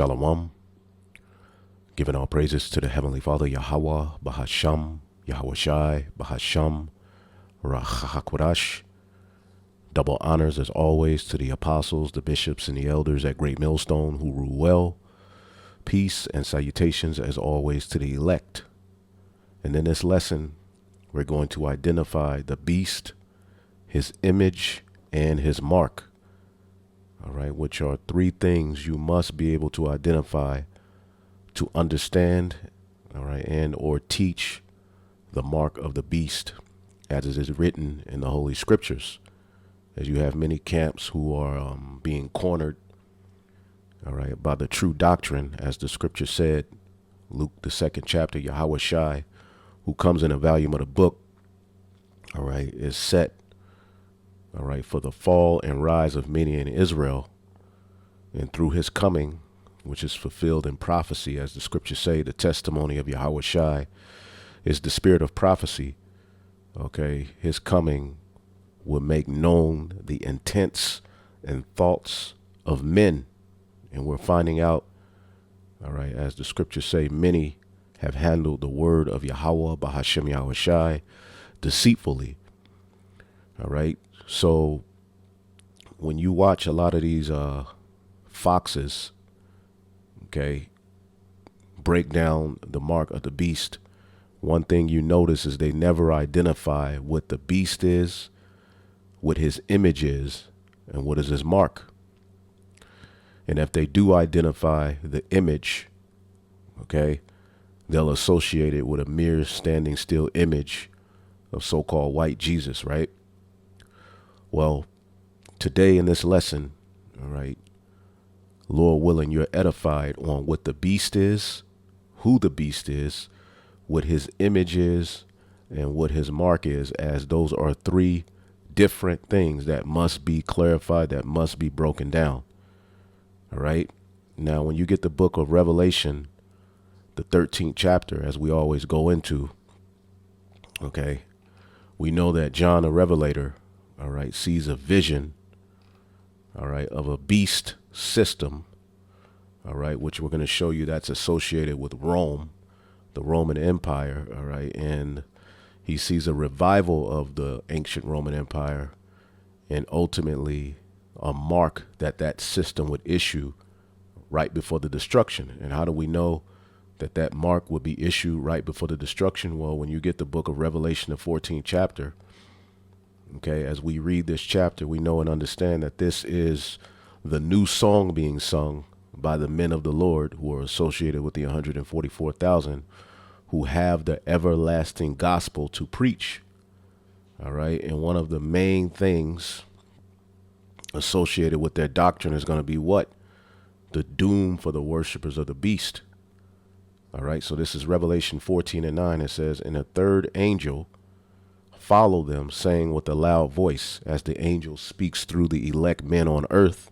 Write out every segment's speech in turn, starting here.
Shalom. Giving all praises to the Heavenly Father, Yahweh, Bahasham, Yahweh Shai, Bahasham, Rachakwadash. Double honors as always to the apostles, the bishops, and the elders at Great Millstone who rule well. Peace and salutations as always to the elect. And in this lesson, we're going to identify the beast, his image, and his mark. All right, which are three things you must be able to identify to understand, all right, and or teach the mark of the beast as it is written in the Holy Scriptures. As you have many camps who are being cornered, all right, by the true doctrine, as the Scripture said, Luke the 2nd chapter, Yahweh Shai, who comes in a volume of the book, all right, is set, all right, for the fall and rise of many in Israel, and through his coming, which is fulfilled in prophecy, as the scriptures say, the testimony of Yahweh Shai is the spirit of prophecy. Okay, his coming will make known the intents and thoughts of men, and we're finding out, all right, as the scriptures say, many have handled the word of Yahweh, Bahashem Yahweh Shai, deceitfully. All right. So when you watch a lot of these foxes, okay, break down the mark of the beast, one thing you notice is they never identify what the beast is, what his image is, and what is his mark. And if they do identify the image, okay, they'll associate it with a mere standing still image of so-called white Jesus, right? Well, today in this lesson, all right, Lord willing, you're edified on what the beast is, who the beast is, what his image is, and what his mark is, as those are three different things that must be clarified, that must be broken down. All right. Now, when you get the book of Revelation, the 13th chapter, as we always go into, okay, we know that John the Revelator, all right, sees a vision, all right, of a beast system, all right, which we're going to show you that's associated with Rome, the Roman Empire, all right, and he sees a revival of the ancient Roman Empire and ultimately a mark that that system would issue right before the destruction. And how do we know that that mark would be issued right before the destruction? Well, when you get the book of Revelation, the 14th chapter, okay, as we read this chapter, we know and understand that this is the new song being sung by the men of the Lord who are associated with the 144,000 who have the everlasting gospel to preach. All right. And one of the main things associated with their doctrine is going to be what? The doom for the worshipers of the beast. All right. So this is Revelation 14:9. It says, "And a third angel followed them, saying with a loud voice," as the angel speaks through the elect men on earth,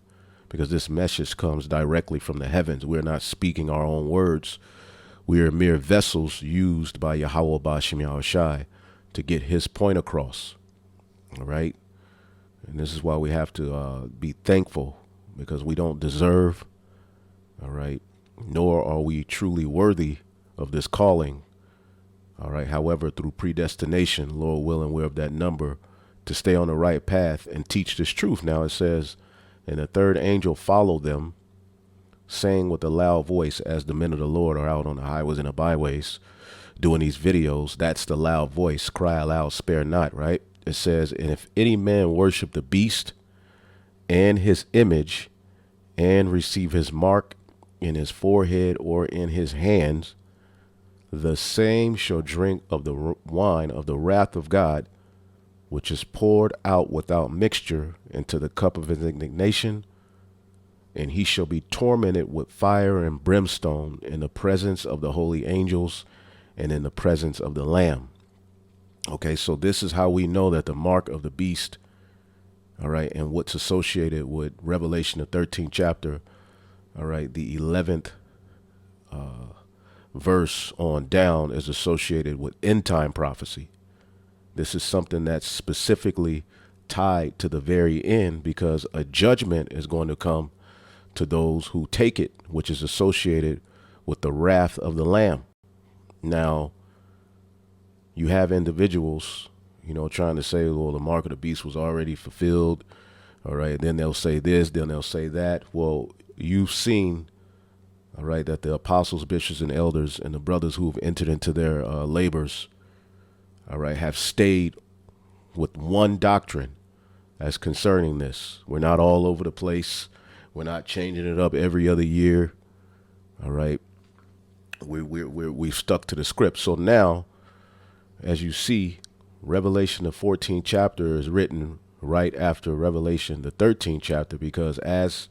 because this message comes directly from the heavens. We're not speaking our own words. We are mere vessels used by Yahweh Ba'ashem Yahweh Shai to get his point across. All right. And this is why we have to be thankful, because we don't deserve, all right, nor are we truly worthy of this calling. All right. However, through predestination, Lord willing, we're of that number to stay on the right path and teach this truth. Now it says, "And the third angel followed them, saying with a loud voice," as the men of the Lord are out on the highways and the byways doing these videos. That's the loud voice. Cry aloud, spare not, right? It says, "And if any man worship the beast and his image and receive his mark in his forehead or in his hands, the same shall drink of the wine of the wrath of God, which is poured out without mixture into the cup of his indignation. And he shall be tormented with fire and brimstone in the presence of the holy angels and in the presence of the Lamb." Okay, so this is how we know that the mark of the beast, all right, and what's associated with Revelation, the 13th chapter, all right, the 11th verse on down, is associated with end time prophecy. This is something that's specifically tied to the very end, because a judgment is going to come to those who take it, which is associated with the wrath of the Lamb. Now, you have individuals, trying to say, well, the mark of the beast was already fulfilled. All right. Then they'll say this, then they'll say that. Well, you've seen, all right, that the apostles, bishops, and elders and the brothers who have entered into their labors, all right, have stayed with one doctrine as concerning this. We're not all over the place. We're not changing it up every other year. All right. We've stuck to the script. So now, as you see, Revelation, the 14th chapter, is written right after Revelation, the 13th chapter, because as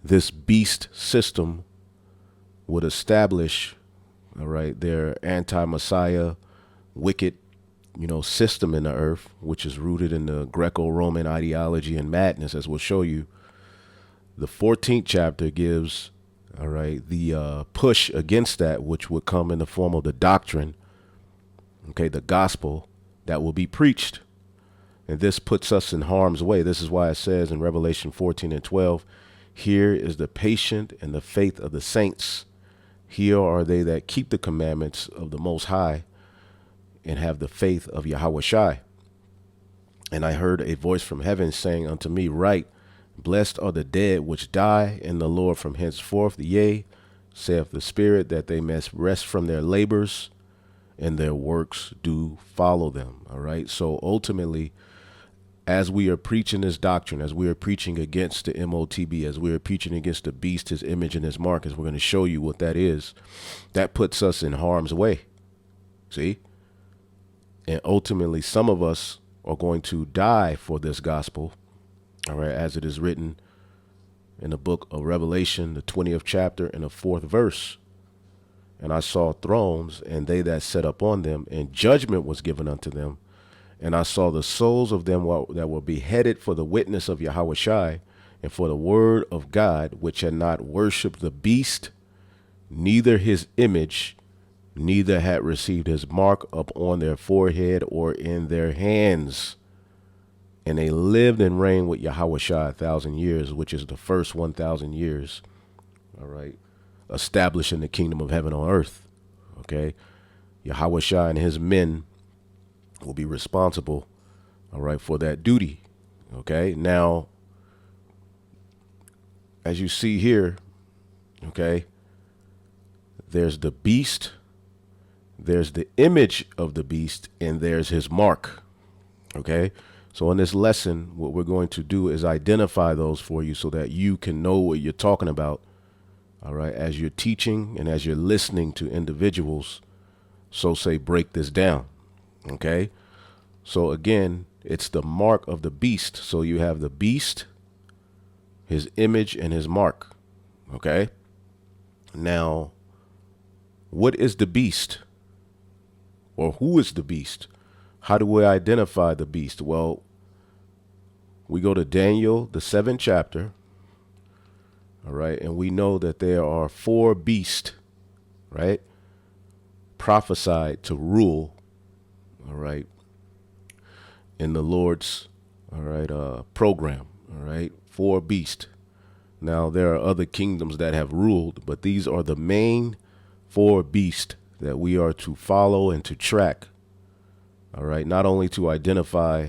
this beast system would establish, all right, their anti-Messiah, wicked, system in the earth, which is rooted in the Greco-Roman ideology and madness, as we'll show you, the 14th chapter gives, all right, the push against that, which would come in the form of the doctrine, okay, the gospel that will be preached. And this puts us in harm's way. This is why it says in Revelation 14 and 12, here is the patient and the faith of the saints. Here are they that keep the commandments of the Most High and have the faith of Yahushai. And I heard a voice from heaven saying unto me, write, blessed are the dead which die in the Lord from henceforth. Yea, saith the Spirit, that they may rest from their labors, and their works do follow them. All right. So ultimately, as we are preaching this doctrine, as we are preaching against the MOTB, as we are preaching against the beast, his image and his mark, as we're going to show you what that is, that puts us in harm's way. See? And ultimately, some of us are going to die for this gospel. All right. As it is written in the book of Revelation, the 20th chapter and the 4th verse. And I saw thrones, and they that sat upon them, and judgment was given unto them. And I saw the souls of them that were beheaded for the witness of Yahushai and for the word of God, which had not worshipped the beast, neither his image, neither had received his mark up on their forehead or in their hands. And they lived and reigned with Yahushai 1,000 years, which is the first 1,000 years. All right. Establishing the kingdom of heaven on earth. Okay. Yahushai and his men will be responsible, all right, for that duty. Okay. Now, as you see here, okay, there's the beast, there's the image of the beast, and there's his mark. Okay. So in this lesson, what we're going to do is identify those for you so that you can know what you're talking about. All right. As you're teaching and as you're listening to individuals, so say, break this down. Okay. So again, it's the mark of the beast. So you have the beast, his image, and his mark. Okay. Now, what is the beast? Or who is the beast? How do we identify the beast? Well, we go to Daniel, the 7th chapter. All right. And we know that there are 4 beasts, right, prophesied to rule. All right. In the Lord's, all right, program. All right. 4 beasts. Now, there are other kingdoms that have ruled, but these are the main 4 beasts that we are to follow and to track. All right. Not only to identify,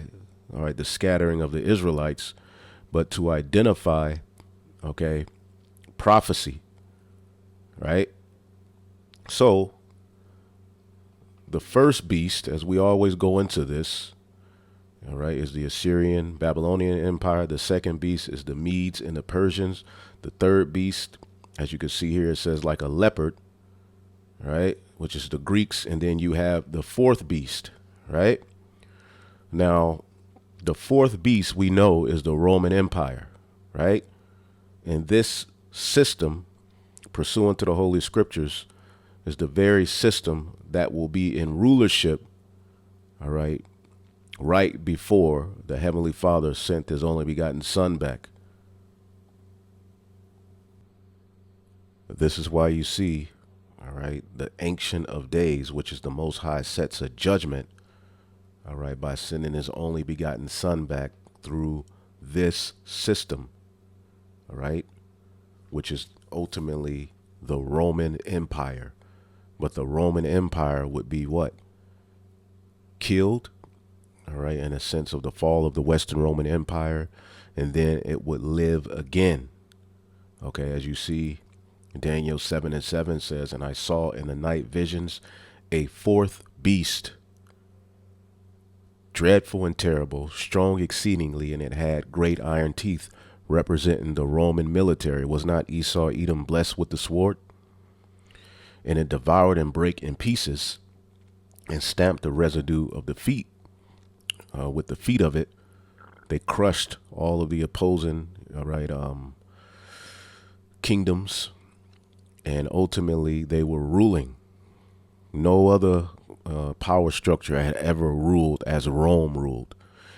all right, the scattering of the Israelites, but to identify, okay, prophecy. Right. So the first beast, as we always go into this, all right, is the Assyrian Babylonian Empire. The second beast is the Medes and the Persians. The third beast, as you can see here, it says like a leopard, right, which is the Greeks. And then you have the fourth beast, right? Now, the fourth beast we know is the Roman Empire, right? And this system, pursuant to the Holy Scriptures, is the very system that will be in rulership, all right, right before the Heavenly Father sent his only begotten Son back. This is why you see, all right, the Ancient of Days, which is the Most High, sets a judgment, all right, by sending his only begotten Son back through this system, all right? which is ultimately the Roman Empire. But the Roman Empire would be what? Killed, all right, in a sense of the fall of the Western Roman Empire, and then it would live again. Okay, as you see, Daniel 7:7 says, and I saw in the night visions a fourth beast, dreadful and terrible, strong exceedingly, and it had great iron teeth, representing the Roman military. Was not Esau Edom blessed with the sword? And it devoured and brake in pieces and stamped the residue of the feet. With the feet of it, they crushed all of the opposing, all right, kingdoms, and ultimately they were ruling. No other power structure had ever ruled as Rome ruled,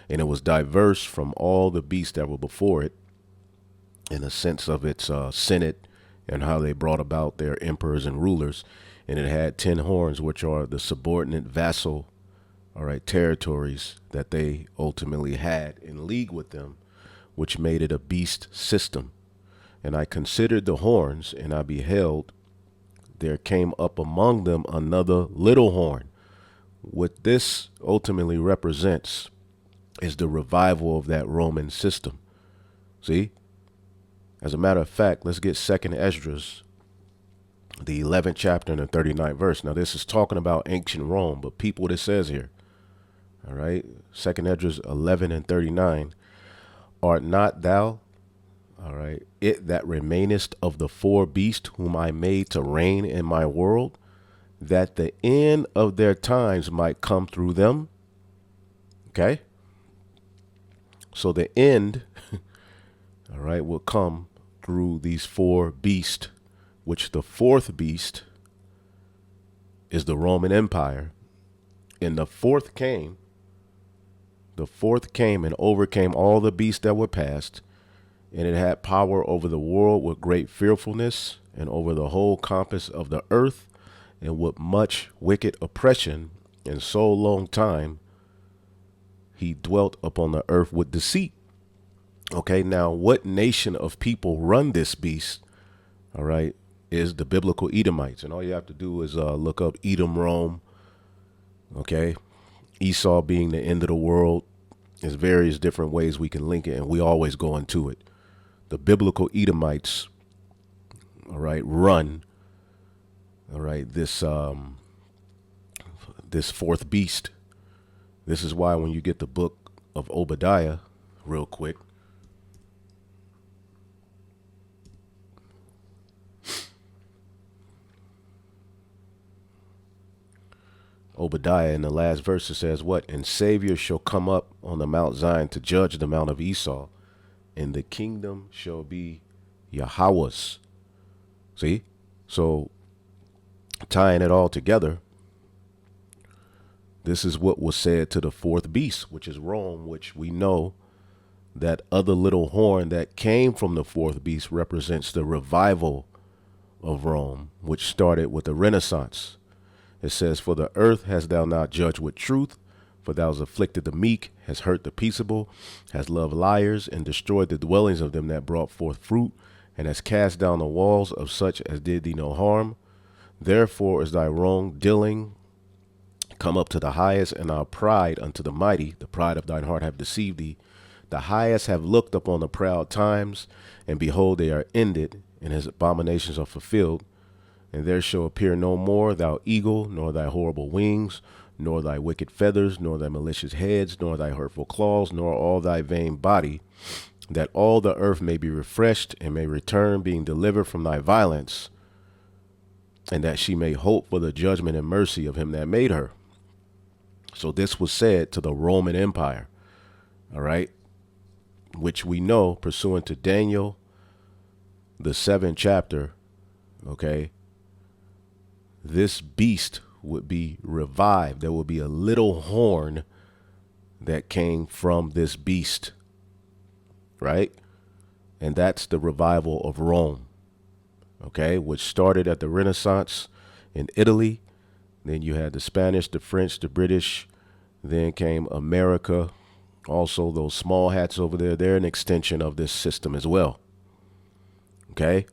and it was diverse from all the beasts that were before it in a sense of its senate and how they brought about their emperors and rulers. And it had 10 horns, which are the subordinate vassal, all right, territories that they ultimately had in league with them, which made it a beast system. And I considered the horns, and I beheld there came up among them another little horn. What this ultimately represents is the revival of that Roman system. See? As a matter of fact, let's get 2nd Esdras, the 11th chapter and the 39th verse. Now, this is talking about ancient Rome, but peep what it says here. All right? 2nd Esdras 11 and 39. Art not thou, all right, it that remainest of the four beasts whom I made to reign in my world, that the end of their times might come through them? Okay? So the end, all right, will come through these four beasts, which the fourth beast is the Roman Empire. And the fourth came and overcame all the beasts that were past, and it had power over the world with great fearfulness, and over the whole compass of the earth, and with much wicked oppression, and so long time he dwelt upon the earth with deceit. Okay, now what nation of people run this beast, all right, is the biblical Edomites. And all you have to do is look up Edom, Rome, okay, Esau being the end of the world. There's various different ways we can link it, and we always go into it. The biblical Edomites, all right, run, all right, this fourth beast. This is why when you get the book of Obadiah, real quick, Obadiah in the last verse, it says what? And Savior shall come up on the Mount Zion to judge the Mount of Esau, and the kingdom shall be Yahweh's. See? So tying it all together, this is what was said to the fourth beast, which is Rome, which we know that other little horn that came from the fourth beast represents the revival of Rome, which started with the Renaissance. It says, for the earth hast thou not judged with truth, for thou hast afflicted the meek, hast hurt the peaceable, hast loved liars, and destroyed the dwellings of them that brought forth fruit, and hast cast down the walls of such as did thee no harm. Therefore is thy wrong dealing come up to the highest, and our pride unto the mighty. The pride of thine heart have deceived thee. The highest have looked upon the proud times, and behold, they are ended, and his abominations are fulfilled. And there shall appear no more thou eagle, nor thy horrible wings, nor thy wicked feathers, nor thy malicious heads, nor thy hurtful claws, nor all thy vain body, that all the earth may be refreshed, and may return, being delivered from thy violence, and that she may hope for the judgment and mercy of him that made her. So this was said to the Roman Empire, all right, which we know, pursuant to Daniel, the 7th chapter, okay, this beast would be revived. There would be a little horn that came from this beast, right? And that's the revival of Rome, okay, which started at the Renaissance in Italy. Then you had the Spanish, the French, the British. Then came America. Also, those small hats over there, they're an extension of this system as well, okay?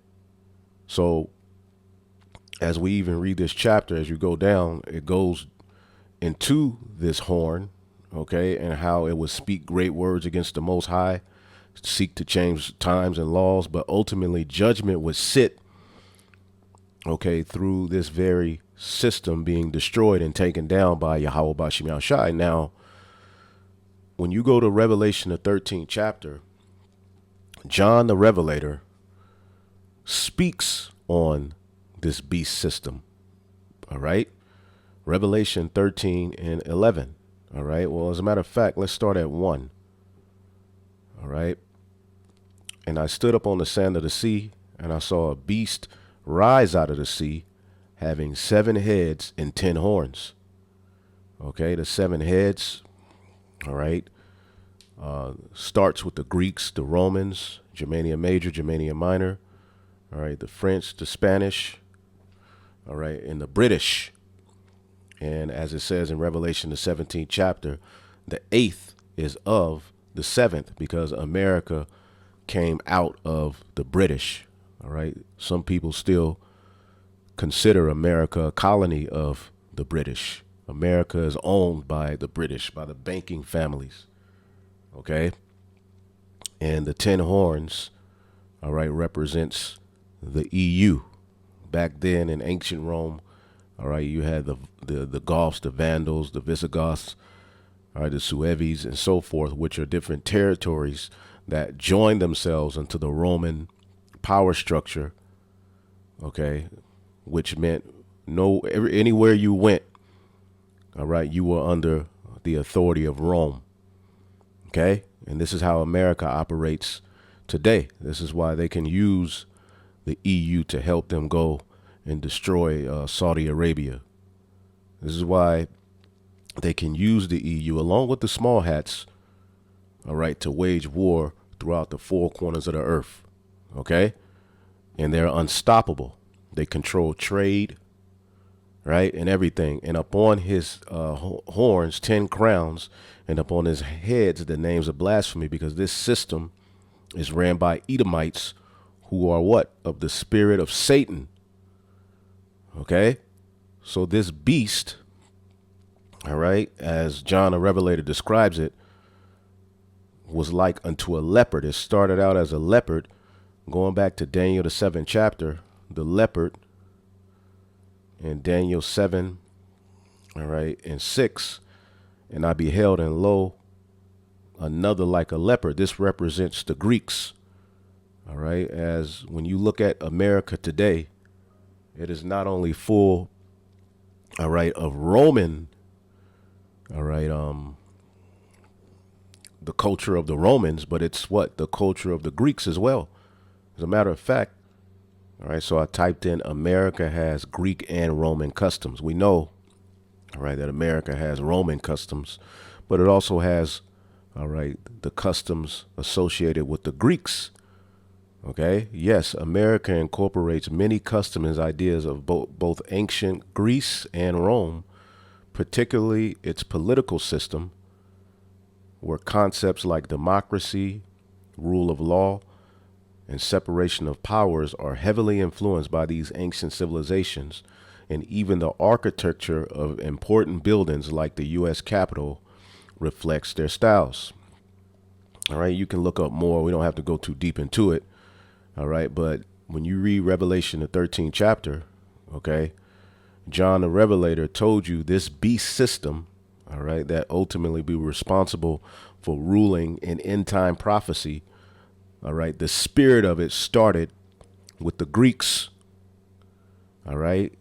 So as we even read this chapter, as you go down, it goes into this horn, okay, and how it would speak great words against the Most High, seek to change times and laws, but ultimately judgment would sit, okay, through this very system being destroyed and taken down by Yahweh Bashim Yahushai. Now, when you go to Revelation, the 13th chapter, John the Revelator speaks on this beast system, all right? Revelation 13 and 11, all right? Well, as a matter of fact, let's start at 1, all right? And I stood up on the sand of the sea, and I saw a beast rise out of the sea, having 7 heads and 10 horns. Okay, the 7 heads, all right, starts with the Greeks, the Romans, Germania Major, Germania Minor, all right, the French, the Spanish, all right, and the British. And as it says in Revelation, the 17th chapter, the 8th is of the 7th, because America came out of the British. All right. Some people still consider America a colony of the British. America is owned by the British, by the banking families. Okay. And the 10 horns, all right, represents the EU. Back then in ancient Rome, all right, you had the Goths, the Vandals, the Visigoths, all right, the Sueves, and so forth, which are different territories that joined themselves into the Roman power structure, okay, which meant anywhere you went, all right, you were under the authority of Rome, okay? And this is how America operates today. This is why they can use the EU to help them go and destroy Saudi Arabia. This is why they can use the EU along with the small hats, all right, to wage war throughout the 4 corners of the earth. Okay. And they're unstoppable. They control trade, right, and everything. And upon his horns, 10 crowns, and upon his heads, the names of blasphemy, because this system is ran by Edomites, who are what? Of the spirit of Satan. Okay. So this beast, all right, as John the Revelator describes it, was like unto a leopard. It started out as a leopard. Going back to Daniel, the 7th chapter, the leopard in Daniel 7, all right, and 6, and I beheld, and lo, another like a leopard. This represents the Greeks, all right, as when you look at America today, it is not only full, all right, of Roman, all right, the culture of the Romans, but it's what? The culture of the Greeks as well. As a matter of fact, all right, so I typed in America has Greek and Roman customs. We know, all right, that America has Roman customs, but it also has, all right, the customs associated with the Greeks. Okay, yes, America incorporates many customs and ideas of both ancient Greece and Rome, particularly its political system, where concepts like democracy, rule of law, and separation of powers are heavily influenced by these ancient civilizations, and even the architecture of important buildings like the U.S. Capitol reflects their styles. All right, you can look up more. We don't have to go too deep into it. All right, but when you read Revelation, the 13th chapter, okay, John the Revelator told you this beast system, all right, that ultimately be responsible for ruling in end time prophecy. All right, the spirit of it started with the Greeks. All right,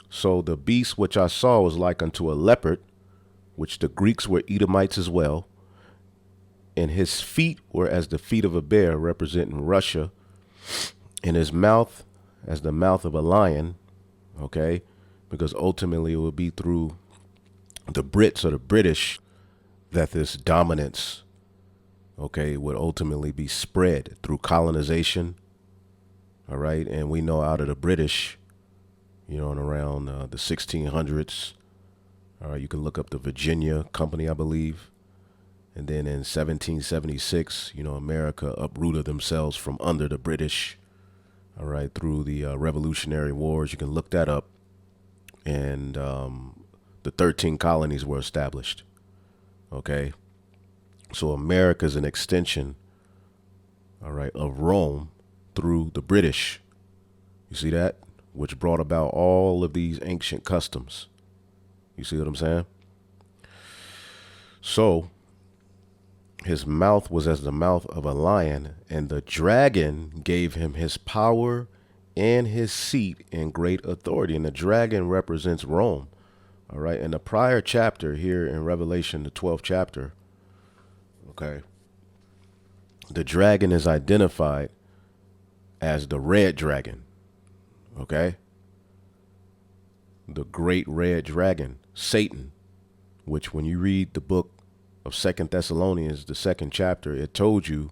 so the beast which I saw was like unto a leopard, which the Greeks were Edomites as well. And his feet were as the feet of a bear, representing Russia. And his mouth as the mouth of a lion. Okay, because ultimately it will be through the Brits or the British that this dominance, okay, would ultimately be spread through colonization. All right. And we know out of the British, you know, in around the 1600s, all right, you can look up the Virginia Company, I believe. And then in 1776, you know, America uprooted themselves from under the British. all right, through the Revolutionary Wars. You can look that up. And the 13 colonies were established. Okay. So America is an extension, all right, of Rome through the British. You see that? Which brought about all of these ancient customs. You see what I'm saying? So his mouth was as the mouth of a lion, and the dragon gave him his power and his seat and great authority. And the dragon represents Rome. All right. In the prior chapter here in Revelation, the 12th chapter, okay, the dragon is identified as the red dragon. Okay. The great red dragon, Satan, which when you read the book of 2nd Thessalonians, the 2nd chapter, it told you,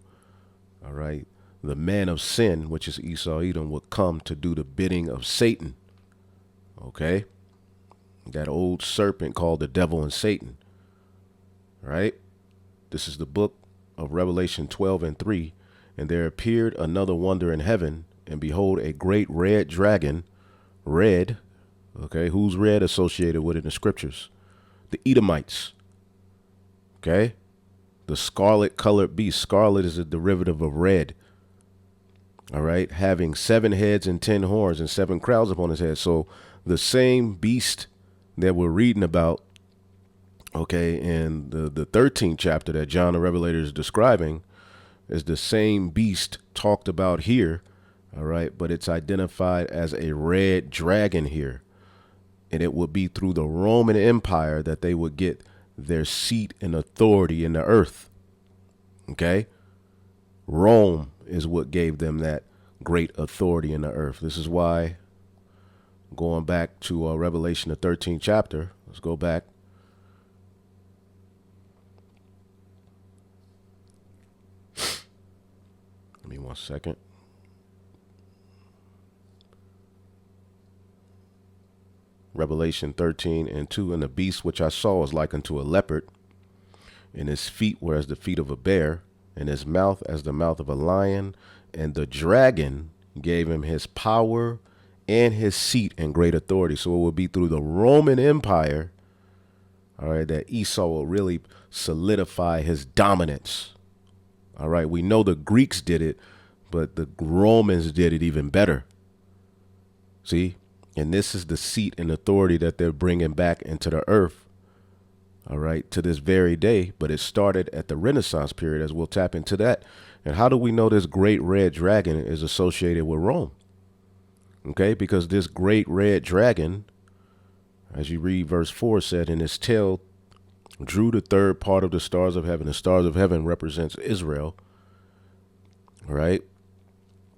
all right, the man of sin, which is Esau Edom, would come to do the bidding of Satan. Okay. That old serpent called the devil and Satan. Right. This is the book of Revelation 12:3. And there appeared another wonder in heaven, and behold, a great red dragon, red. Okay. Who's red associated with it in the scriptures? The Edomites. Okay. The scarlet colored beast. Scarlet is a derivative of red. All right. Having 7 heads and 10 horns and 7 crowns upon his head. So the same beast that we're reading about, okay, in the 13th chapter that John the Revelator is describing is the same beast talked about here. All right. But it's identified as a red dragon here. And it would be through the Roman Empire that they would get their seat and authority in the earth. Okay. Rome is what gave them that great authority in the earth. This is why, going back to Revelation, the 13th chapter, let's go back. Give me 1 second. Revelation 13:2, and the beast which I saw was like unto a leopard, and his feet were as the feet of a bear, and his mouth as the mouth of a lion. And the dragon gave him his power and his seat and great authority. So it would be through the Roman Empire, all right, that Esau will really solidify his dominance. All right. We know the Greeks did it, but the Romans did it even better. See? And this is the seat and authority that they're bringing back into the earth. All right. To this very day. But it started at the Renaissance period, as we'll tap into that. And how do we know this great red dragon is associated with Rome? Okay. Because this great red dragon, as you read verse 4, said, in his tail drew the third part of the stars of heaven. The stars of heaven represents Israel. All right.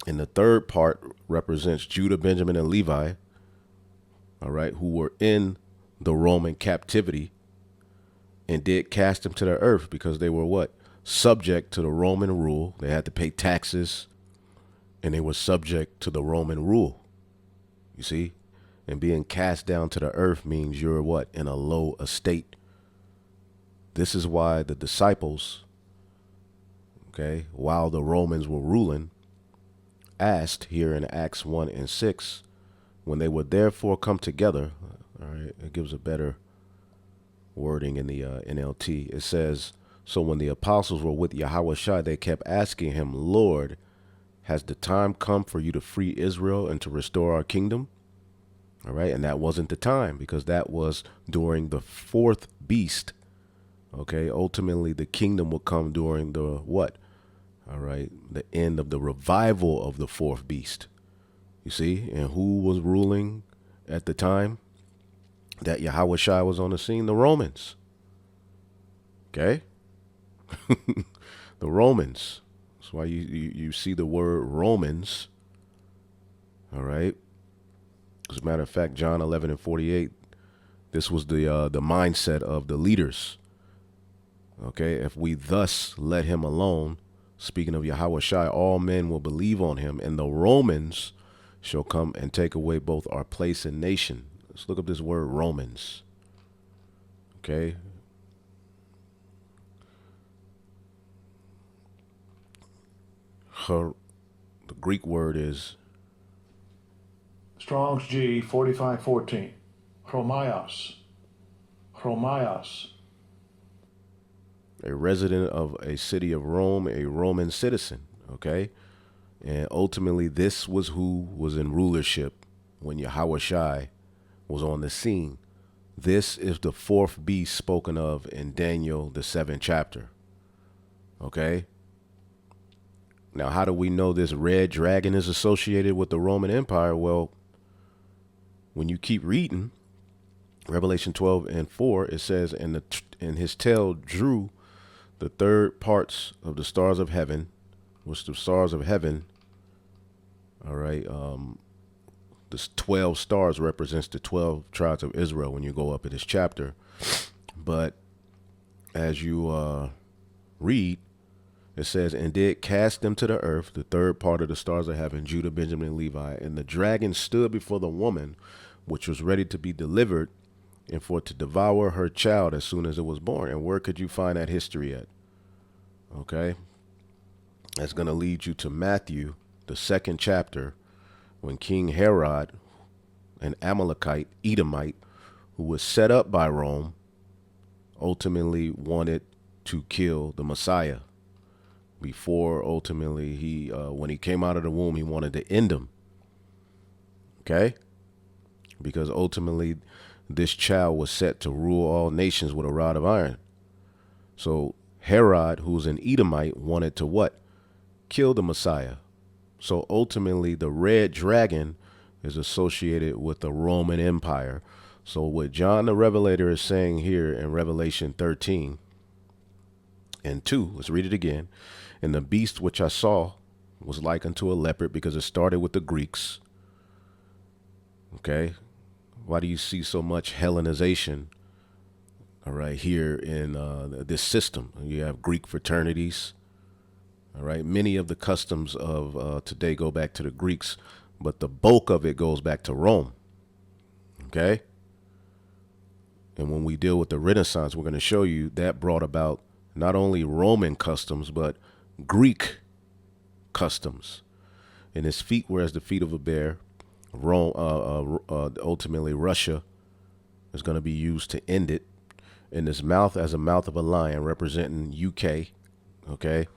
And the third part represents Judah, Benjamin, and Levi. All right, who were in the Roman captivity, and did cast them to the earth because they were what? Subject to the Roman rule. They had to pay taxes, and they were subject to the Roman rule. You see? And being cast down to the earth means you're what? In a low estate. This is why the disciples, okay, while the Romans were ruling, asked here in Acts 1:6, when they would therefore come together, all right, it gives a better wording in the NLT. It says, so when the apostles were with Yahushua, they kept asking him, Lord, has the time come for you to free Israel and to restore our kingdom? All right. And that wasn't the time, because that was during the 4th beast. Okay. Ultimately, the kingdom would come during the what? All right. The end of the revival of the 4th beast. You see, and who was ruling at the time that Yahushua was on the scene? The Romans. Okay. The Romans. That's why you see the word Romans. All right. As a matter of fact, John 11:48, this was the mindset of the leaders. Okay. If we thus let him alone, speaking of Yahushua, all men will believe on him, and the Romans shall come and take away both our place and nation. Let's look up this word Romans. Okay. The Greek word is Strong's G 4514. Chromios. Chromios. A resident of a city of Rome, a Roman citizen, okay? And ultimately, this was who was in rulership when Yahushua was on the scene. This is the fourth beast spoken of in Daniel, the 7th chapter, okay? Now, how do we know this red dragon is associated with the Roman Empire? Well, when you keep reading, Revelation 12:4, it says, and his tail drew the third parts of the stars of heaven, which the stars of heaven, all right, the 12 stars represents the 12 tribes of Israel when you go up in this chapter. But as you read, it says, and did cast them to the earth, the third part of the stars of heaven, Judah, Benjamin, and Levi. And the dragon stood before the woman, which was ready to be delivered, and for to devour her child as soon as it was born. And where could you find that history at? Okay. That's going to lead you to Matthew, the 2nd chapter, when King Herod, an Amalekite, Edomite, who was set up by Rome, ultimately wanted to kill the Messiah. Before ultimately he, when he came out of the womb, he wanted to end him. Okay? Because ultimately this child was set to rule all nations with a rod of iron. So Herod, who's an Edomite, wanted to what? Kill the Messiah. So ultimately the red dragon is associated with the Roman Empire. So what John the Revelator is saying here in Revelation 13:2, let's read it again. And the beast which I saw was like unto a leopard, because it started with the Greeks. Okay. Why do you see so much Hellenization, all right, here in this system? You have Greek fraternities. All right. Many of the customs of today go back to the Greeks, but the bulk of it goes back to Rome. Okay. And when we deal with the Renaissance, we're going to show you that brought about not only Roman customs, but Greek customs. And his feet were as the feet of a bear. Rome, ultimately Russia is going to be used to end it. And his mouth as a mouth of a lion, representing UK. Okay.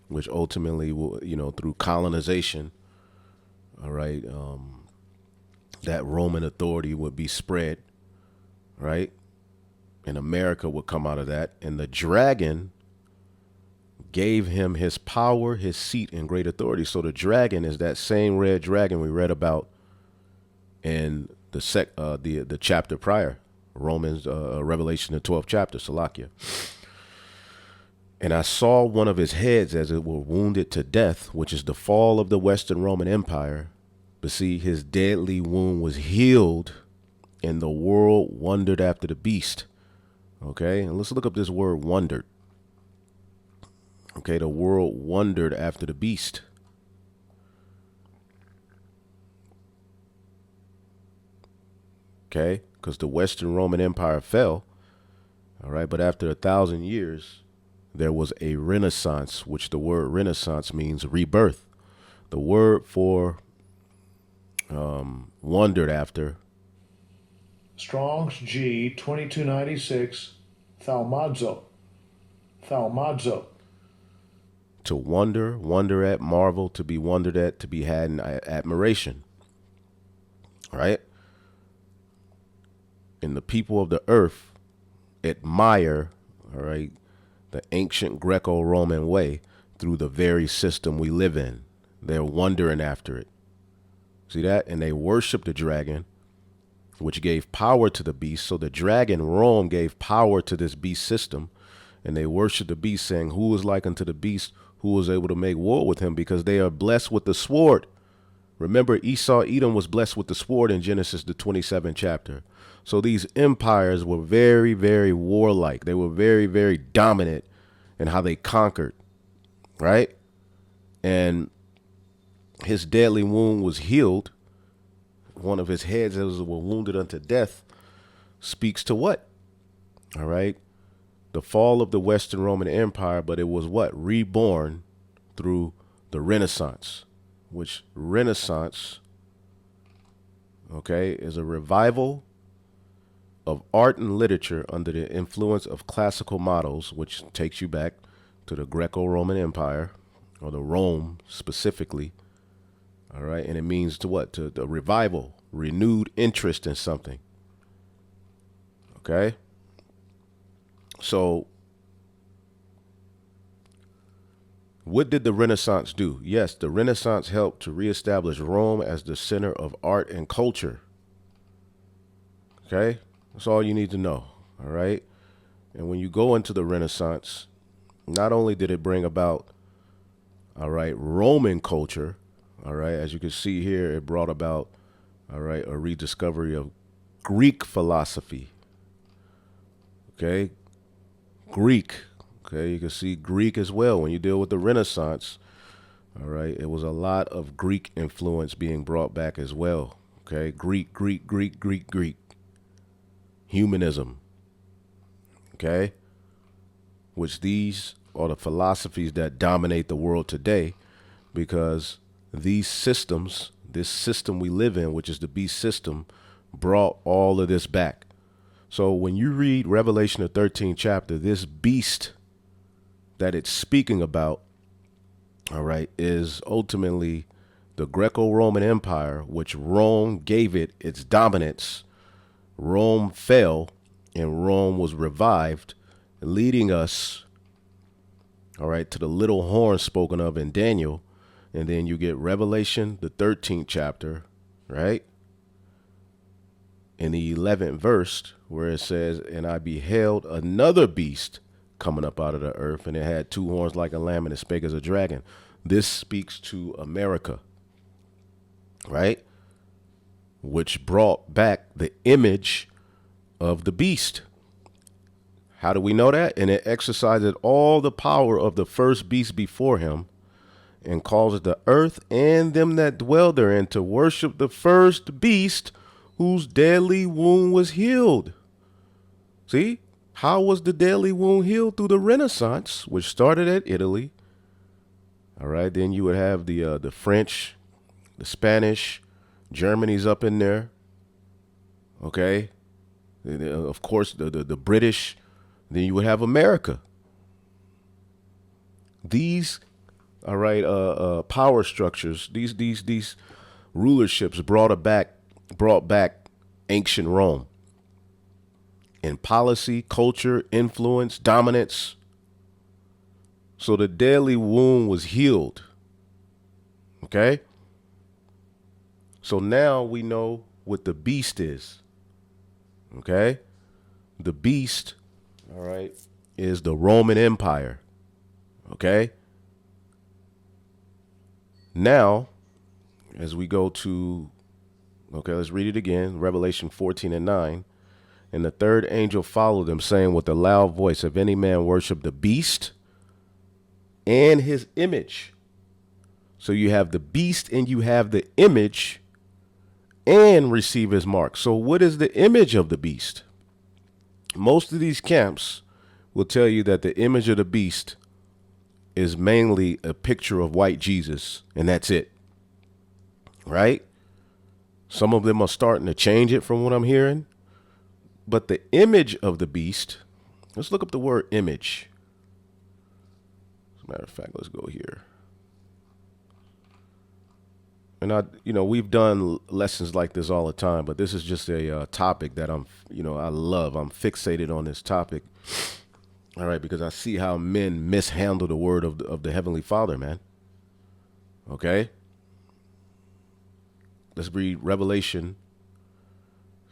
Which ultimately will, through colonization, all right, that Roman authority would be spread, right? And America would come out of that. And the dragon gave him his power, his seat, and great authority. So the dragon is that same red dragon we read about in the chapter prior, Romans, Revelation, the 12th chapter, Salakia. And I saw one of his heads as it were wounded to death, which is the fall of the Western Roman Empire. But see, his deadly wound was healed, and the world wondered after the beast. Okay, and let's look up this word wondered. Okay, the world wondered after the beast. Okay, because the Western Roman Empire fell. All right, but after 1,000 years, there was a renaissance, which the word renaissance means rebirth. The word for wondered after. Strong's G 2296. Thalmazo. Thalmazo. To wonder, wonder at, marvel, to be wondered at, to be had in admiration. Right? And the people of the earth admire, all right, the ancient Greco-Roman way through the very system we live in. They're wondering after it. See that? And they worship the dragon, which gave power to the beast. So the dragon, Rome, gave power to this beast system. And they worship the beast, saying, who is like unto the beast, who was able to make war with him, because they are blessed with the sword. Remember, Esau, Edom was blessed with the sword in Genesis, the 27th chapter. So these empires were very, very warlike. They were very, very dominant in how they conquered, right? And his deadly wound was healed. One of his heads that was wounded unto death speaks to what? All right. The fall of the Western Roman Empire, but it was what? Reborn through the Renaissance, which Renaissance okay, is a revival of art and literature under the influence of classical models, which takes you back to the Greco-Roman Empire, or the Rome specifically. All right, and it means to what? To the revival, renewed interest in something. Okay, so what did the Renaissance do? Yes, the Renaissance helped to reestablish Rome as the center of art and culture. Okay, that's all you need to know. All right, and when you go into the Renaissance, not only did it bring about, all right, Roman culture, all right, as you can see here, it brought about, all right, a rediscovery of Greek philosophy. Okay, Greek. Okay, you can see Greek as well when you deal with the Renaissance. All right, it was a lot of Greek influence being brought back as well. Okay, Greek, Greek, Greek, Greek, Greek. Humanism. Okay, which these are the philosophies that dominate the world today, because these systems, this system we live in, which is the beast system, brought all of this back. So when you read Revelation, the 13th chapter, this beast that it's speaking about, all right, is ultimately the Greco-Roman Empire, which Rome gave it its dominance. Rome fell and Rome was revived, leading us, all right, to the little horn spoken of in Daniel. And then you get Revelation, the 13th chapter, right? In the 11th verse, where it says, and I beheld another beast coming up out of the earth, and it had two horns like a lamb, and it spake as a dragon. This speaks to America, right? Which brought back the image of the beast. How do we know that? And it exercised all the power of the first beast before him, and caused the earth and them that dwell therein to worship the first beast, whose deadly wound was healed. See, how was the deadly wound healed? Through the Renaissance, which started at Italy. All right, then you would have the French, the Spanish, Germany's up in there. Okay, of course the British. Then you would have America. These, all right, power structures, these rulerships brought back ancient Rome in policy, culture, influence, dominance. So the deadly wound was healed. Okay? So now we know what the beast is. Okay? The beast, all right, is the Roman Empire. Okay? Now, as we go to, okay, let's read it again. Revelation 14:9. And the third angel followed them, saying with a loud voice, if any man worship the beast and his image. So you have the beast and you have the image, and receive his mark. So what is the image of the beast? Most of these camps will tell you that the image of the beast is mainly a picture of white Jesus, and that's it. Right? Some of them are starting to change it from what I'm hearing. But the image of the beast, let's look up the word image. As a matter of fact, let's go here. And we've done lessons like this all the time, but this is just a topic that I love. I'm fixated on this topic. All right, because I see how men mishandle the word of the Heavenly Father, man. Okay? Let's read Revelation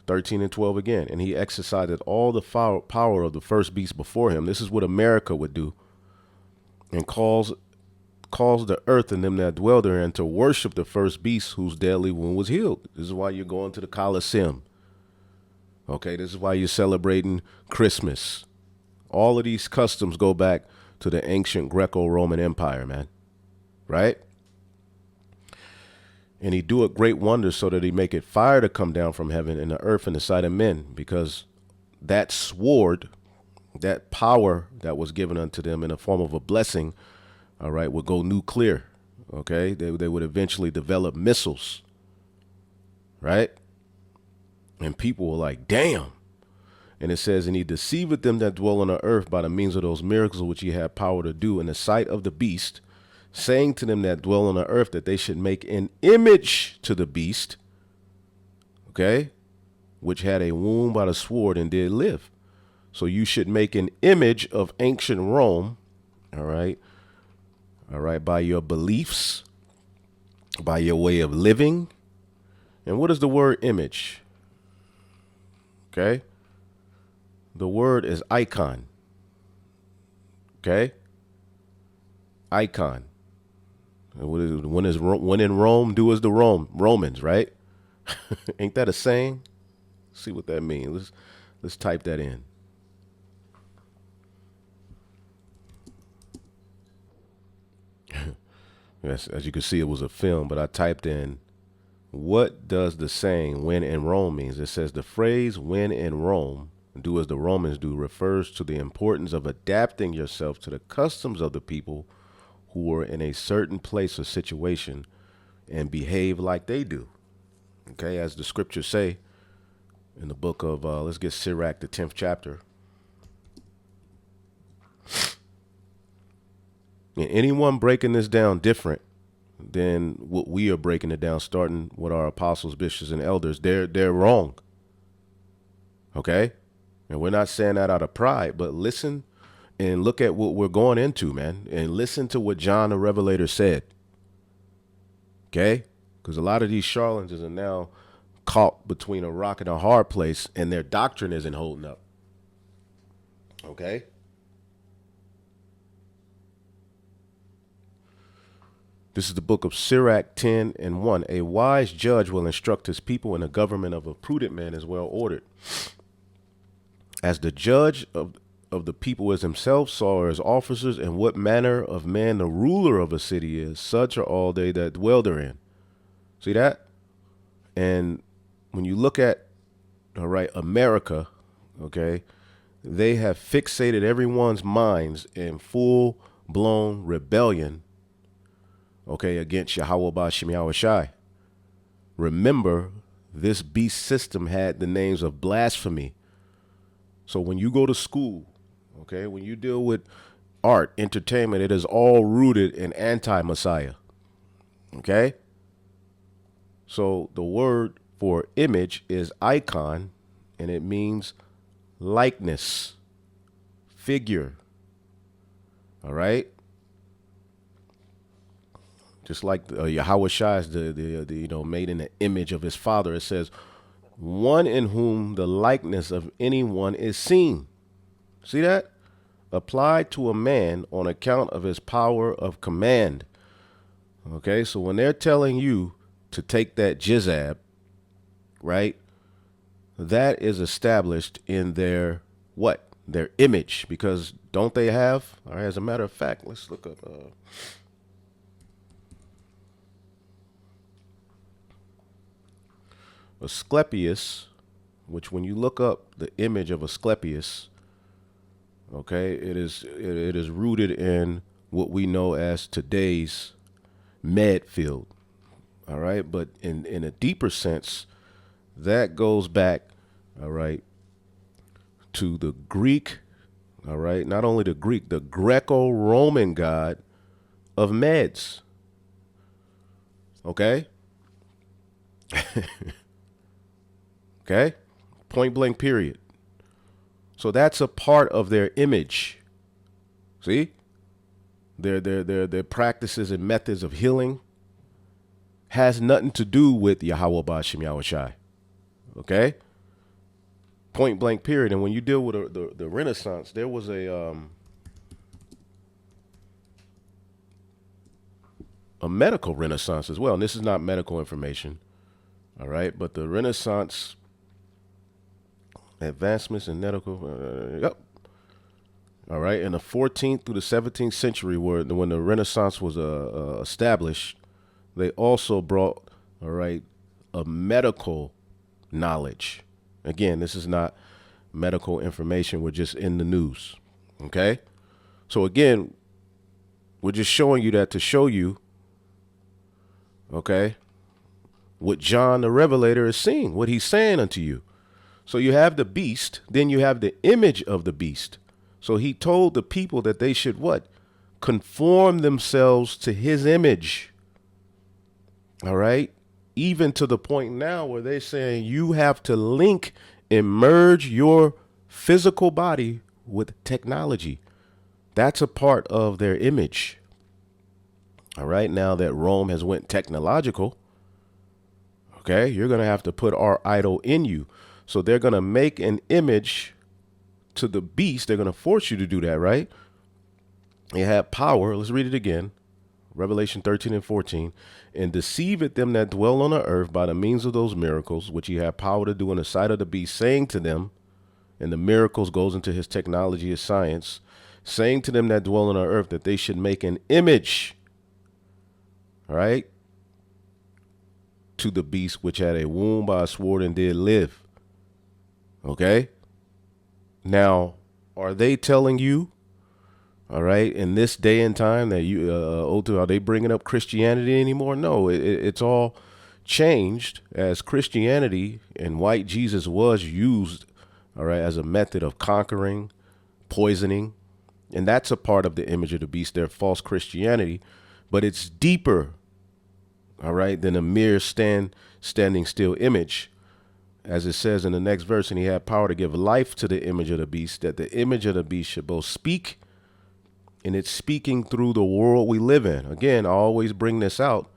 13:12 again. And he exercised all the power of the first beast before him. This is what America would do. And calls the earth and them that dwell therein to worship the first beast, whose deadly wound was healed. This is why you're going to the Colosseum. Okay, this is why you're celebrating Christmas. All of these customs go back to the ancient Greco-Roman Empire, man. Right? And he doeth great wonders, so that he maketh fire to come down from heaven and the earth in the sight of men, because that sword, that power that was given unto them in the form of a blessing, all right, would go nuclear. Okay, they would eventually develop missiles. Right? And people were like, damn. And it says, and he deceiveth them that dwell on the earth by the means of those miracles which he had power to do in the sight of the beast, saying to them that dwell on the earth that they should make an image to the beast, okay, which had a wound by the sword and did live. So you should make an image of ancient Rome, all right, by your beliefs, by your way of living. And what is the word image? Okay. The word is icon. Okay. Icon. And when in Rome, do as the Romans, right? Ain't that a saying? See what that means. Let's type that in. Yes, as you can see, it was a film, but I typed in, what does the saying when in Rome means? It says the phrase when in Rome, do as the Romans do, refers to the importance of adapting yourself to the customs of the people who are in a certain place or situation and behave like they do. Okay, as the scriptures say in the book of, let's get Sirach, the 10th chapter. And anyone breaking this down different than what we are breaking it down, starting with our apostles, bishops, and elders, they're wrong. Okay? And we're not saying that out of pride, but listen and look at what we're going into, man. And listen to what John the Revelator said. Okay? Because a lot of these charlatans are now caught between a rock and a hard place, and their doctrine isn't holding up. Okay? This is the book of Sirach 10:1. A wise judge will instruct his people, and the government of a prudent man is well ordered. As the judge of the people is himself, so are his officers, and what manner of man the ruler of a city is, such are all they that dwell therein. See that? And when you look at, all right, America, okay, they have fixated everyone's minds in full-blown rebellion, okay, against Yahweh Ba'Shem Yahweh Shai. Remember, this beast system had the names of blasphemy. So when you go to school, okay, when you deal with art, entertainment, it is all rooted in anti-Messiah. Okay? So the word for image is icon, and it means likeness, figure. All right? Just like Yahweh Shai is the made in the image of his father. It says, one in whom the likeness of anyone is seen. See that? Applied to a man on account of his power of command. Okay, so when they're telling you to take that jizab, right, that is established in their what? Their image. Because don't they have, or as a matter of fact, let's look up Asclepius, which when you look up the image of Asclepius, okay, it is rooted in what we know as today's med field. All right, but in a deeper sense, that goes back, all right, to the Greek, all right, not only the Greek, the Greco-Roman god of meds. Okay? Okay? Point blank period. So that's a part of their image. See? Their practices and methods of healing has nothing to do with Yahweh Ba'Shem Yahweh Shai. Okay? Point blank period. And when you deal with the Renaissance, there was a medical Renaissance as well. And this is not medical information. All right? But the Renaissance advancements in medical, yep. All right, in the 14th through the 17th century, when the Renaissance was established, they also brought, all right, a medical knowledge. Again, this is not medical information. We're just in the news, okay? So again, we're just showing you that to show you, okay, what John the Revelator is seeing, what he's saying unto you. So you have the beast, then you have the image of the beast. So he told the people that they should what? Conform themselves to his image. All right. Even to the point now where they're saying you have to link and merge your physical body with technology. That's a part of their image. All right. Now that Rome has went technological, okay, you're going to have to put our idol in you. So they're going to make an image to the beast. They're going to force you to do that, right? They have power. Let's read it again. Revelation 13 and 14. And deceiveth them that dwell on the earth by the means of those miracles, which he had power to do in the sight of the beast, saying to them, and the miracles goes into his technology, his science, saying to them that dwell on the earth that they should make an image, all right, to the beast which had a wound by a sword and did live. Okay. Now, are they telling you, all right, in this day and time that you, are they bringing up Christianity anymore? No, it's all changed, as Christianity and white Jesus was used, all right, as a method of conquering, poisoning. And that's a part of the image of the beast, their false Christianity. But it's deeper, all right, than a mere standing still image. As it says in the next verse, and he had power to give life to the image of the beast, that the image of the beast should both speak, and it's speaking through the world we live in. Again, I always bring this out,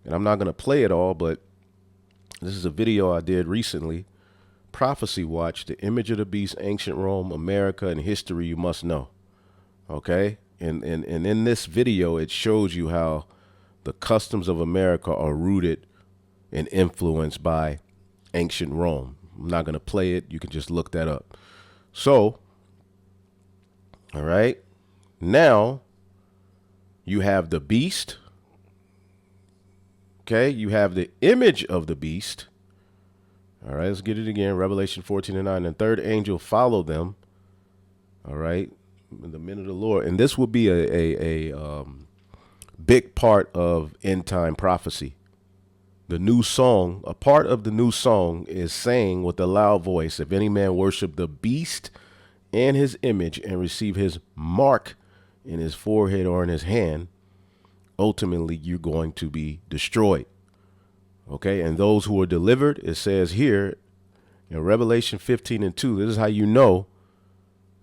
and I'm not going to play it all, but this is a video I did recently. Prophecy Watch, the image of the beast, ancient Rome, America, and history you must know. Okay? And in this video, it shows you how the customs of America are rooted and influenced by ancient Rome. I'm not going to play it. You can just look that up. So, all right. Now, you have the beast. Okay. You have the image of the beast. All right. Let's get it again. Revelation 14 and 9. And third angel followed them. All right. The men of the Lord. And this will be a big part of end time prophecy. The new song, a part of the new song is saying with a loud voice, if any man worship the beast and his image and receive his mark in his forehead or in his hand, ultimately you're going to be destroyed. Okay. And those who are delivered, it says here in Revelation 15 and 2, this is how you know,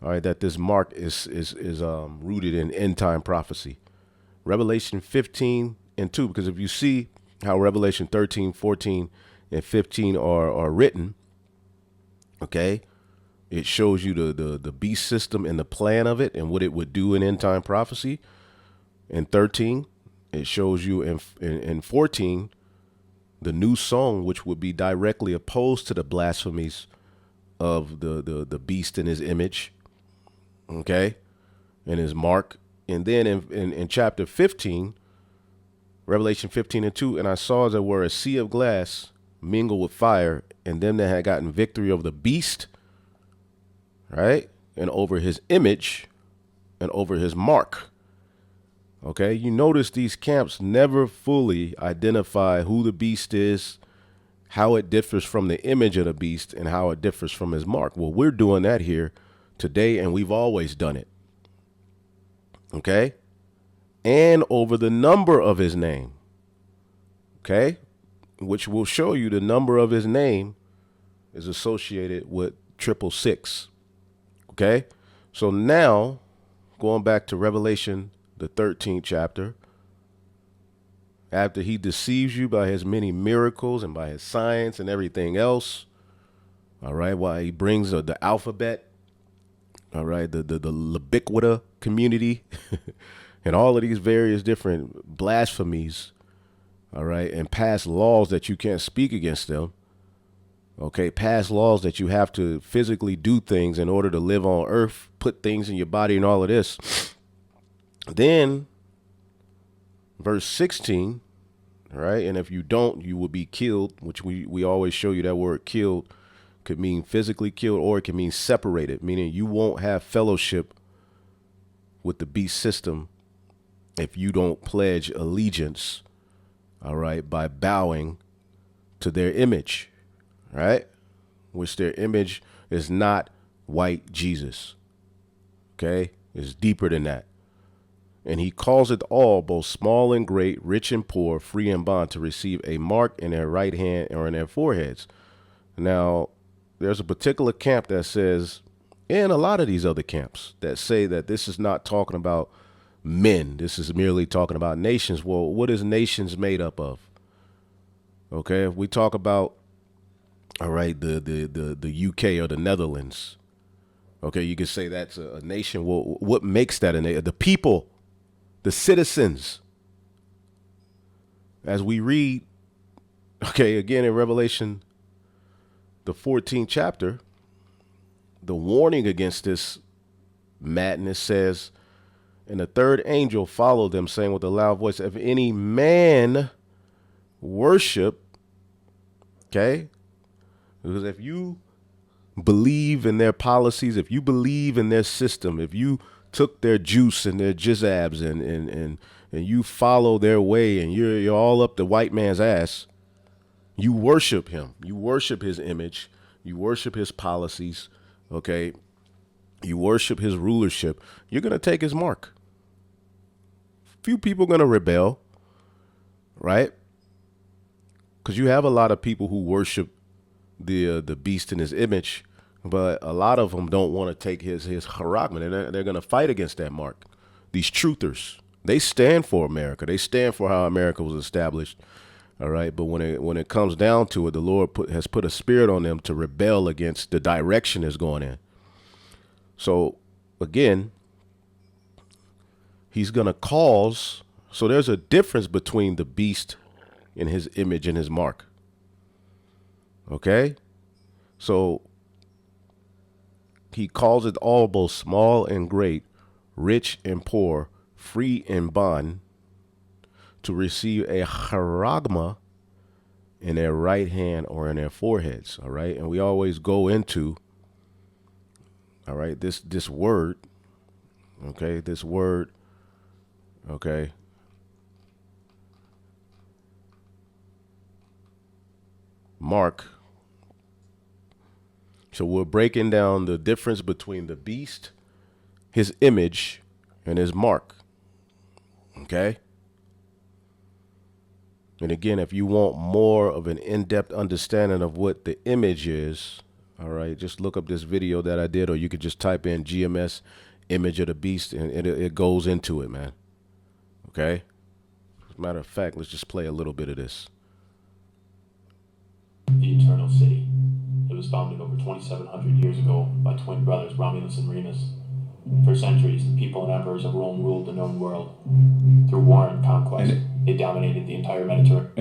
all right, that this mark is rooted in end time prophecy. Revelation 15 and 2, because if you see how Revelation 13, 14, and 15 are written, okay, it shows you the beast system and the plan of it and what it would do in end time prophecy. In 13, it shows you in 14, the new song, which would be directly opposed to the blasphemies of the beast and his image, okay, and his mark. And then in chapter 15, Revelation 15 and 2, and I saw as it were a sea of glass mingled with fire, and them that had gotten victory over the beast, right, and over his image, and over his mark. Okay, you notice these camps never fully identify who the beast is, how it differs from the image of the beast, and how it differs from his mark. Well, we're doing that here today, and we've always done it. Okay, and over the number of his name. Okay, which will show you the number of his name is associated with 666. Okay, so now going back to Revelation, the 13th chapter, after he deceives you by his many miracles and by his science and everything else, all right, while he brings the alphabet, all right, the Libiquita community and all of these various different blasphemies, all right, and pass laws that you can't speak against them. Okay, pass laws that you have to physically do things in order to live on earth, put things in your body and all of this. Then verse 16, all right, and if you don't, you will be killed, which we always show you that word killed could mean physically killed, or it can mean separated, meaning you won't have fellowship with the beast system if you don't pledge allegiance, all right, by bowing to their image, right? which their image is not white Jesus. Okay? It's deeper than that. And he calls it all, both small and great, rich and poor, free and bond, to receive a mark in their right hand or in their foreheads. Now, there's a particular camp that says, and a lot of these other camps that say that this is not talking about men. This is merely talking about nations. Well, what is nations made up of? Okay, if we talk about, all right, the UK or the Netherlands, okay, you could say that's a nation. Well, what makes that a nation? The people, the citizens. As we read, okay, again in Revelation, the 14th chapter, the warning against this madness says, and the third angel followed them, saying with a loud voice, if any man worship, okay, because if you believe in their policies, if you believe in their system, if you took their juice and their jizzabs and you follow their way and you're all up the white man's ass, you worship him, you worship his image, you worship his policies, okay, you worship his rulership, you're going to take his mark. Few people are going to rebel, right? Because you have a lot of people who worship the beast in his image, but a lot of them don't want to take his charagma. They're going to fight against that mark. These truthers, they stand for America. They stand for how America was established. All right. But when it comes down to it, the Lord has put a spirit on them to rebel against the direction it's going in. So again, he's going to cause. So there's a difference between the beast and his image and his mark. Okay. So he calls it all, both small and great, rich and poor, free and bond, to receive a charagma in their right hand or in their foreheads. All right. And we always go into, all right, this word. Okay. This word. Okay. Mark. So we're breaking down the difference between the beast, his image, and his mark. Okay. And again, if you want more of an in-depth understanding of what the image is, all right, just look up this video that I did, or you could just type in GMS image of the beast, and it goes into it, man. Okay. As a matter of fact, let's just play a little bit of this. The Eternal City. It was founded over 2,700 years ago by twin brothers Romulus and Remus. For centuries, the people and emperors of Rome ruled the known world. Through war and conquest, they dominated the entire Mediterranean.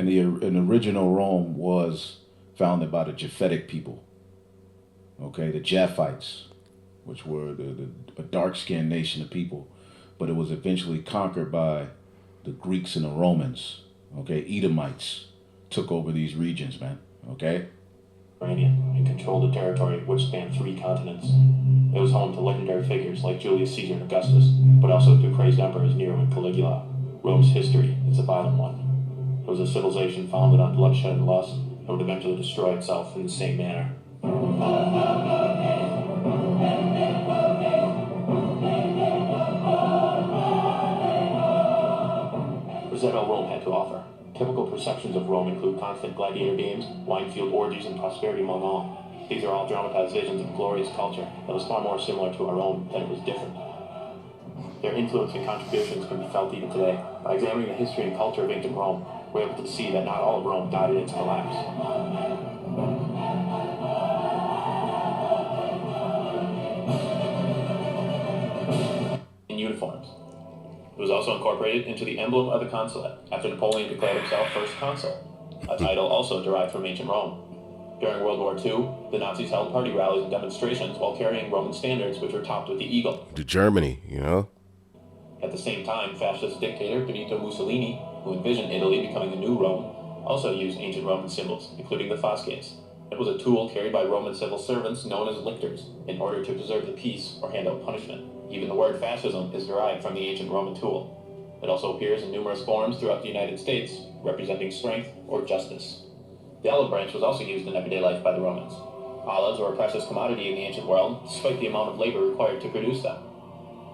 And the original Rome was founded by the Japhetic people. Okay, the Japhites, which were a dark-skinned nation of people, but it was eventually conquered by the Greeks and the Romans. Okay, Edomites took over these regions, man. Okay. And controlled a territory which spanned 3 continents. It was home to legendary figures like Julius Caesar and Augustus, but also to crazed emperors Nero and Caligula. Rome's history is a violent one. It was a civilization founded on bloodshed and lust, and would eventually destroy itself in the same manner. Present all Rome had to offer. Typical perceptions of Rome include constant gladiator games, wine-fueled orgies, and prosperity among all. These are all dramatized visions of glorious culture that was far more similar to our own than it was different. Their influence and contributions can be felt even today. By examining the history and culture of ancient Rome, we're able to see that not all of Rome died in its collapse. In uniforms. It was also incorporated into the emblem of the consulate, after Napoleon declared himself first consul, a title also derived from ancient Rome. During World War II, the Nazis held party rallies and demonstrations while carrying Roman standards, which were topped with the eagle. To Germany, you know? At the same time, fascist dictator Benito Mussolini, who envisioned Italy becoming the new Rome, also used ancient Roman symbols, including the fasces. It was a tool carried by Roman civil servants known as lictors, in order to preserve the peace or hand out punishment. Even the word fascism is derived from the ancient Roman tool. It also appears in numerous forms throughout the United States, representing strength or justice. The olive branch was also used in everyday life by the Romans. Olives were a precious commodity in the ancient world, despite the amount of labor required to produce them.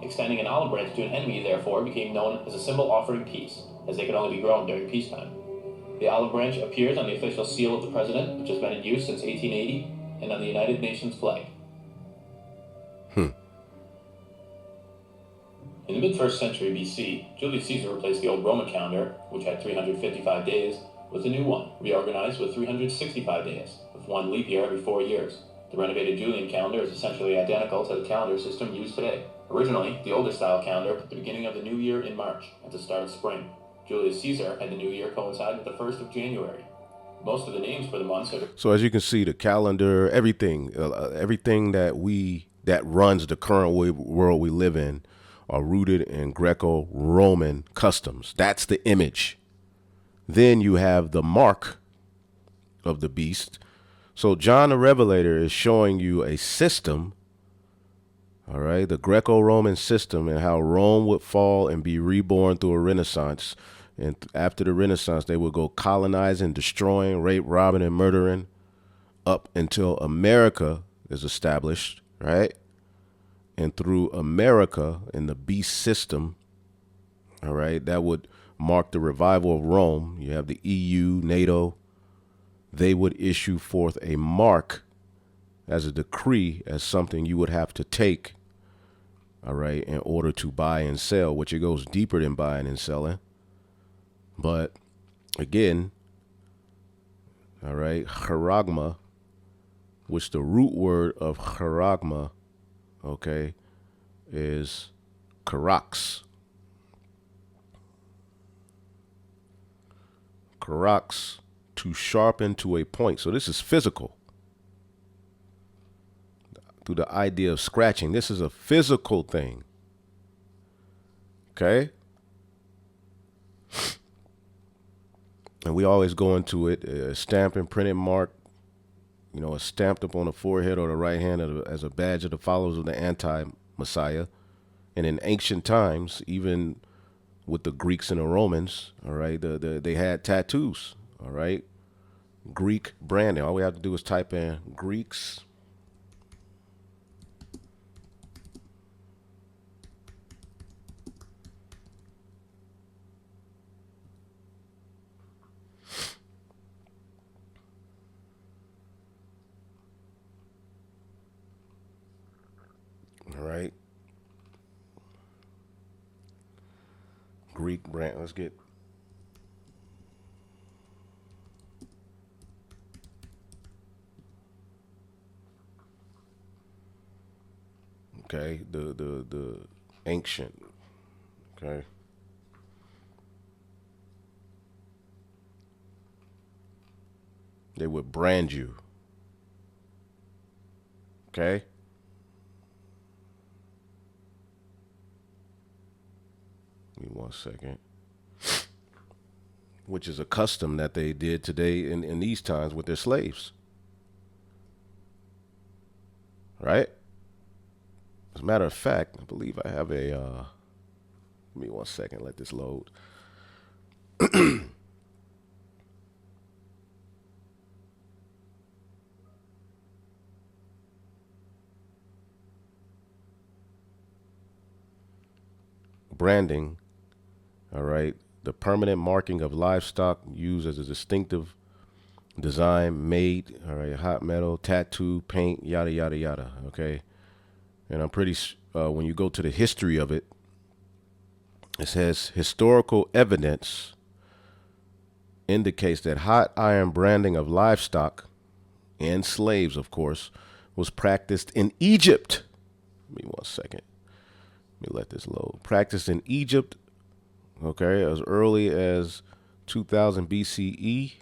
Extending an olive branch to an enemy, therefore, became known as a symbol offering peace, as they could only be grown during peacetime. The olive branch appears on the official seal of the president, which has been in use since 1880, and on the United Nations flag. In the mid-1st century BC, Julius Caesar replaced the old Roman calendar, which had 355 days, with a new one, reorganized with 365 days, with one leap year every 4 years. The renovated Julian calendar is essentially identical to the calendar system used today. Originally, the older style calendar put the beginning of the new year in March, at the start of spring. Julius Caesar had the new year coincide with the 1st of January. Most of the names for the months are... So as you can see, the calendar, everything that runs the current world we live in are rooted in Greco-Roman customs. That's the image. Then you have the mark of the beast. So John the Revelator is showing you a system, all right, the Greco-Roman system, and how Rome would fall and be reborn through a Renaissance. And after the Renaissance, they would go colonizing, destroying, rape, robbing, and murdering up until America is established, right? And through America in the beast system, all right, that would mark the revival of Rome. You have the EU, NATO. They would issue forth a mark as a decree, as something you would have to take, all right, in order to buy and sell, which it goes deeper than buying and selling. But again, all right, charagma, which the root word of charagma, okay, is karax. Karax, to sharpen to a point. So this is physical. Through the idea of scratching, this is a physical thing. Okay? And we always go into it, a stamp and printed mark, you know, is stamped up on the forehead or the right hand as a badge of the followers of the anti-Messiah. And in ancient times, even with the Greeks and the Romans, all right, they had tattoos, all right? Greek branding. All we have to do is type in Greeks. All right. Greek brand. Let's get. Okay, the ancient. Okay. They would brand you. Okay. Give me 1 second. Which is a custom that they did today in these times with their slaves. Right? As a matter of fact, I believe I have a, give me 1 second, let this load. Branding, all right, the permanent marking of livestock used as a distinctive design, made, all right, hot metal, tattoo, paint, yada, yada, yada, okay? And I'm pretty, when you go to the history of it, it says historical evidence indicates that hot iron branding of livestock and slaves, of course, was practiced in Egypt. Give me 1 second. Let me let this load. Practiced in Egypt, okay, as early as 2000 BCE.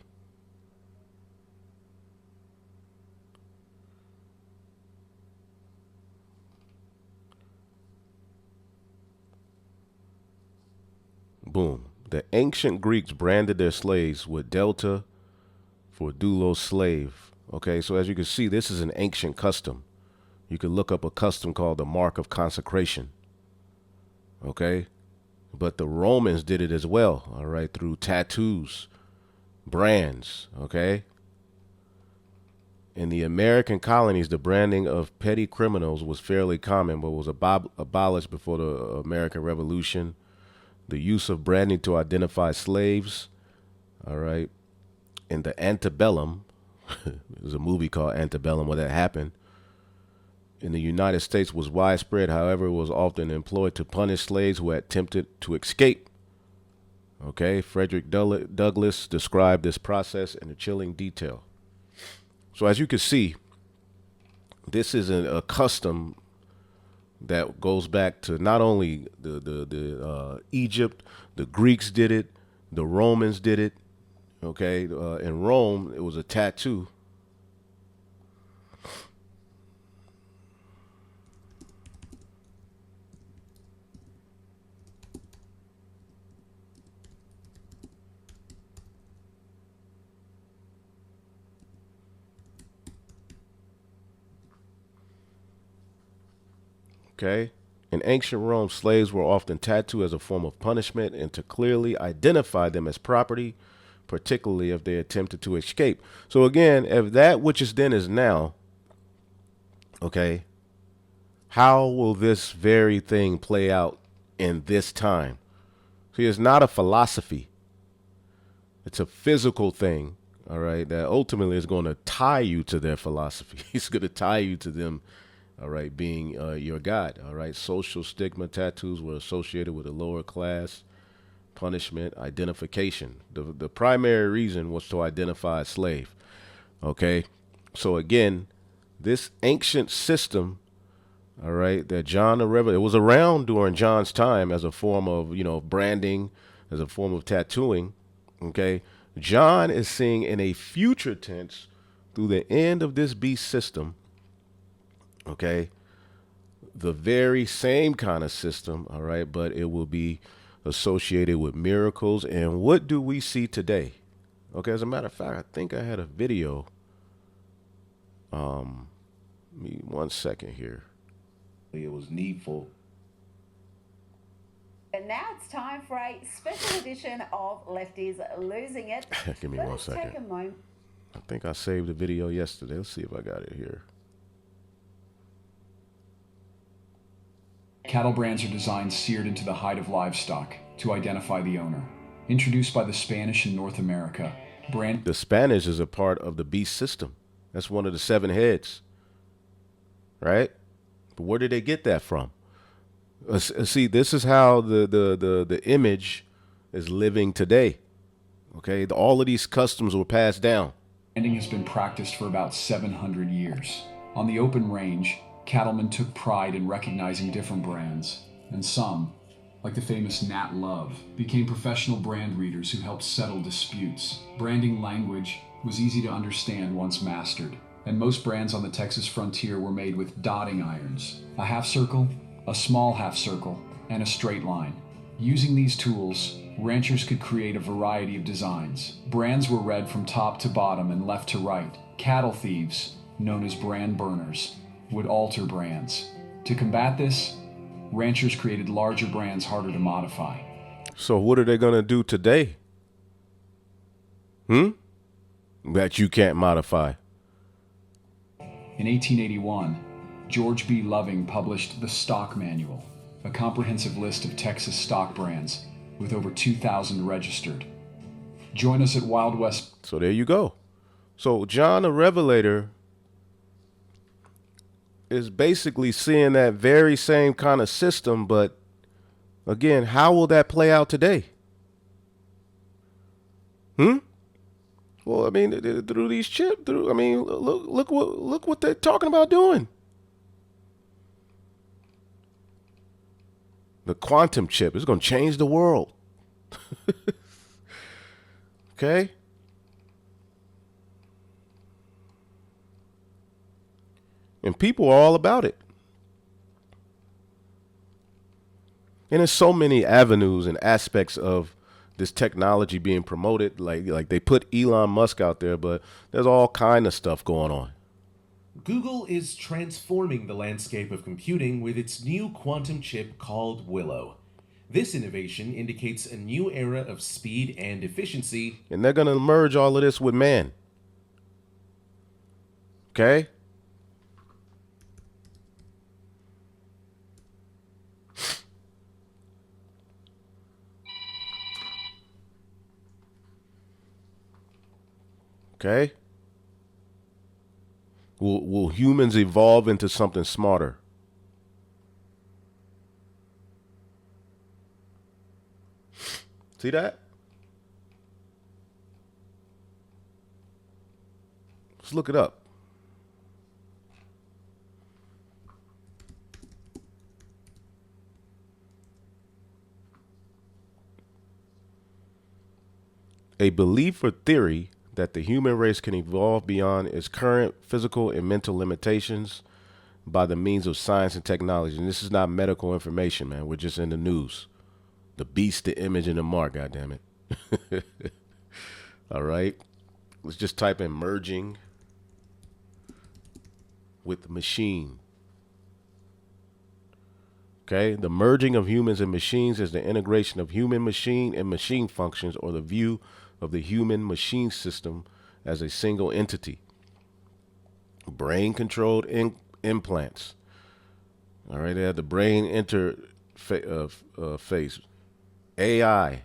Boom. The ancient Greeks branded their slaves with delta for doulos, slave. Okay, so as you can see, this is an ancient custom. You can look up a custom called the mark of consecration. Okay, but the Romans did it as well, all right, through tattoos, brands, okay? In the American colonies, the branding of petty criminals was fairly common, but was abolished before the American Revolution. The use of branding to identify slaves, all right, in the antebellum, there's a movie called Antebellum where that happened, in the United States was widespread. However, it was often employed to punish slaves who had attempted to escape. Okay, Frederick Douglass described this process in a chilling detail. So as you can see, this is a custom that goes back to not only the Egypt, the Greeks did it, the Romans did it. Okay, in Rome, it was a tattoo. Okay. In ancient Rome, slaves were often tattooed as a form of punishment and to clearly identify them as property, particularly if they attempted to escape. So again, if that which is then is now, okay, how will this very thing play out in this time? See, it's not a philosophy. It's a physical thing, all right, that ultimately is going to tie you to their philosophy. It's going to tie you to them, all right, being your God, all right. Social stigma tattoos were associated with a lower class, punishment, identification. The primary reason was to identify a slave, okay. So again, this ancient system, all right, that John the Revelator, it was around during John's time as a form of, branding, as a form of tattooing, okay. John is seeing in a future tense through the end of this beast system, okay, the very same kind of system, all right, but it will be associated with miracles. And what do we see today? Okay, as a matter of fact, I think I had a video. Me 1 second here. It was needful. And now it's time for a special edition of Lefties Losing It. Give me Let 1 us second. take a moment. I think I saved the video yesterday. Let's see if I got it here. Cattle brands are designs seared into the hide of livestock to identify the owner. Introduced by the Spanish in North America, The Spanish is a part of the beast system. That's one of the 7 heads, right? But where did they get that from? See, this is how the image is living today. Okay, all of these customs were passed down. branding has been practiced for about 700 years. On the open range, cattlemen took pride in recognizing different brands, and some, like the famous Nat Love, became professional brand readers who helped settle disputes. Branding language was easy to understand once mastered, and most brands on the Texas frontier were made with dotting irons, a half circle, a small half circle, and a straight line. Using these tools, ranchers could create a variety of designs. Brands were read from top to bottom and left to right. Cattle thieves, known as brand burners, would alter brands. To combat this, ranchers created larger brands harder to modify. So what are they going to do today? That you can't modify. In 1881, George B. Loving published the Stock Manual, a comprehensive list of Texas stock brands with over 2,000 registered. Join us at Wild West. So there you go. So John the Revelator is basically seeing that very same kind of system, but again, how will that play out today? Well, I mean, through these chips, look what they're talking about doing. The quantum chip is going to change the world. Okay? And people are all about it. And there's so many avenues and aspects of this technology being promoted. Like they put Elon Musk out there, but there's all kind of stuff going on. Google is transforming the landscape of computing with its new quantum chip called Willow. This innovation indicates a new era of speed and efficiency. And they're going to merge all of this with man. Okay? Okay? Will humans evolve into something smarter? See that? Let's look it up. A belief or theory that the human race can evolve beyond its current physical and mental limitations by the means of science and technology. And this is not medical information, man. We're just in the news. The beast, the image, and the mark, goddammit. All right. Let's just type in merging with machine. Okay. The merging of humans and machines is the integration of human machine and machine functions, or the view of the human machine system as a single entity. Brain controlled implants. All right. They have the brain interface. AI.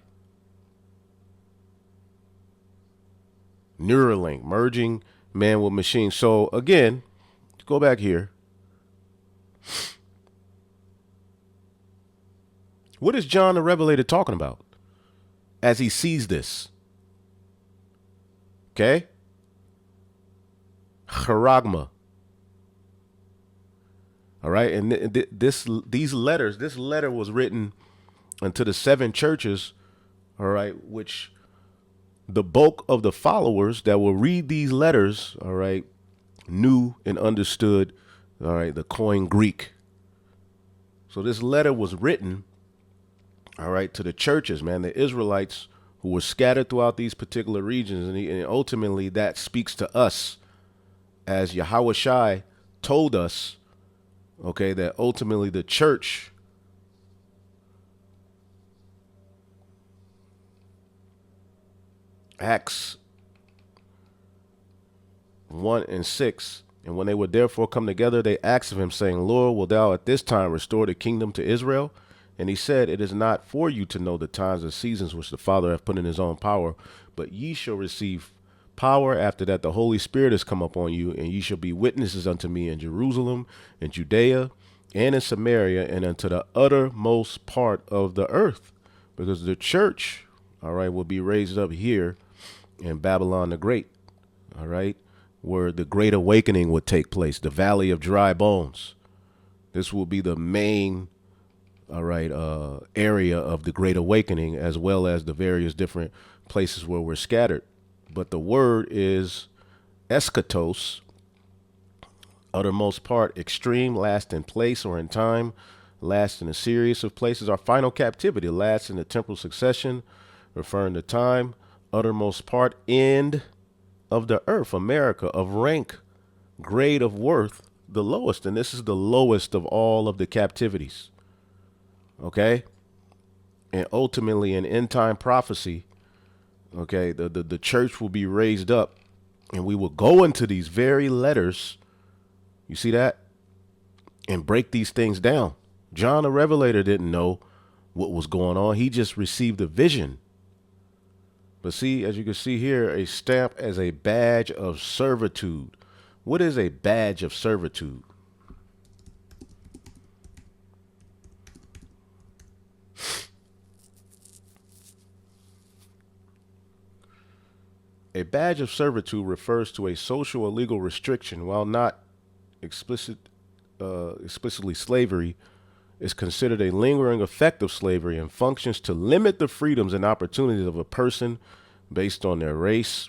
Neuralink, merging man with machine. So again, go back here. What is John the Revelator talking about as he sees this? Okay? Charagma. All right, and this letter was written unto the 7 churches, all right, which the bulk of the followers that will read these letters, all right, knew and understood, all right, the Koine Greek. So this letter was written, all right, to the churches, man, the Israelites who were scattered throughout these particular regions. And ultimately that speaks to us, as Yahweh Shai told us, okay, that ultimately the church Acts 1:6. And when they would therefore come together, they asked of him, saying, Lord, wilt thou at this time restore the kingdom to Israel? And he said, it is not for you to know the times and seasons which the Father hath put in his own power, but ye shall receive power after that the Holy Spirit has come upon you, and ye shall be witnesses unto me in Jerusalem, in Judea, and in Samaria, and unto the uttermost part of the earth. Because the church, all right, will be raised up here in Babylon the Great, all right, where the great awakening would take place, the valley of dry bones. This will be the main, all right, area of the great awakening, as well as the various different places where we're scattered. But the word is eschatos, uttermost part, extreme, last in place or in time, last in a series of places. Our final captivity, last in the temporal succession, referring to time, uttermost part, end of the earth, America, of rank, grade of worth, the lowest. And this is the lowest of all of the captivities. Okay. And ultimately in end time prophecy, okay, the church will be raised up, and we will go into these very letters. You see that? And break these things down. John the Revelator didn't know what was going on. He just received a vision. But see, as you can see here, a stamp as a badge of servitude. What is a badge of servitude? A badge of servitude refers to a social or legal restriction. While not explicitly slavery, is considered a lingering effect of slavery and functions to limit the freedoms and opportunities of a person based on their race.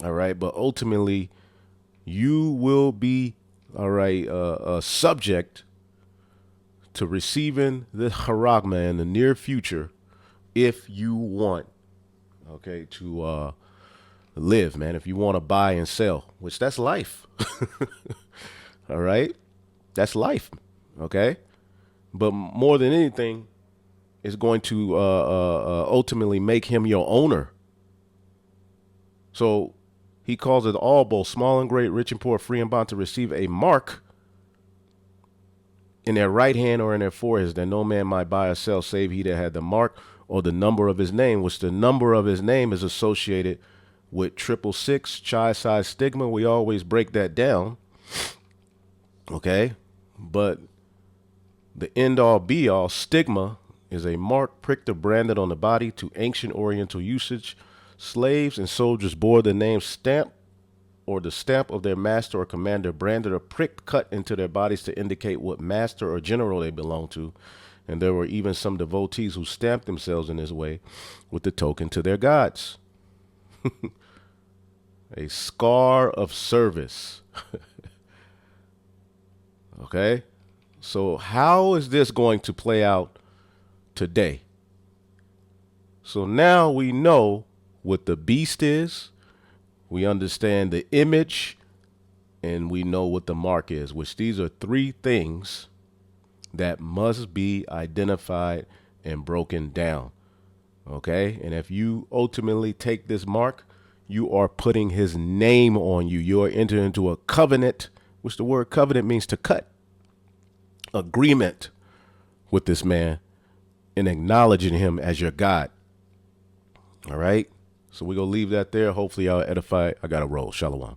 All right. But ultimately, you will be, all right, subject to receiving the charagma in the near future if you want, okay, to live, man. If you want to buy and sell, which that's life. All right. That's life. Okay. But more than anything, it's going to ultimately make him your owner. So He causeth all, both small and great, rich and poor, free and bond, to receive a mark in their right hand or in their foreheads, that no man might buy or sell save he that had the mark or the number of his name, which the number of his name is associated with 666, chi-size stigma. We always break that down. Okay. But the end all be all, stigma, is a mark pricked or branded on the body. To ancient Oriental usage, slaves and soldiers bore the name stamp or the stamp of their master or commander, branded or pricked, cut into their bodies to indicate what master or general they belonged to. And there were even some devotees who stamped themselves in this way with the token to their gods. A scar of service. Okay. So how is this going to play out today? So now we know what the beast is. We understand the image, and we know what the mark is, which these are three things that must be identified and broken down. Okay. And if you ultimately take this mark, you are putting his name on you. You are entering into a covenant, which the word covenant means to cut, agreement with this man and acknowledging him as your God. All right. So we're going to leave that there. Hopefully y'all edify. I got to roll. Shalom.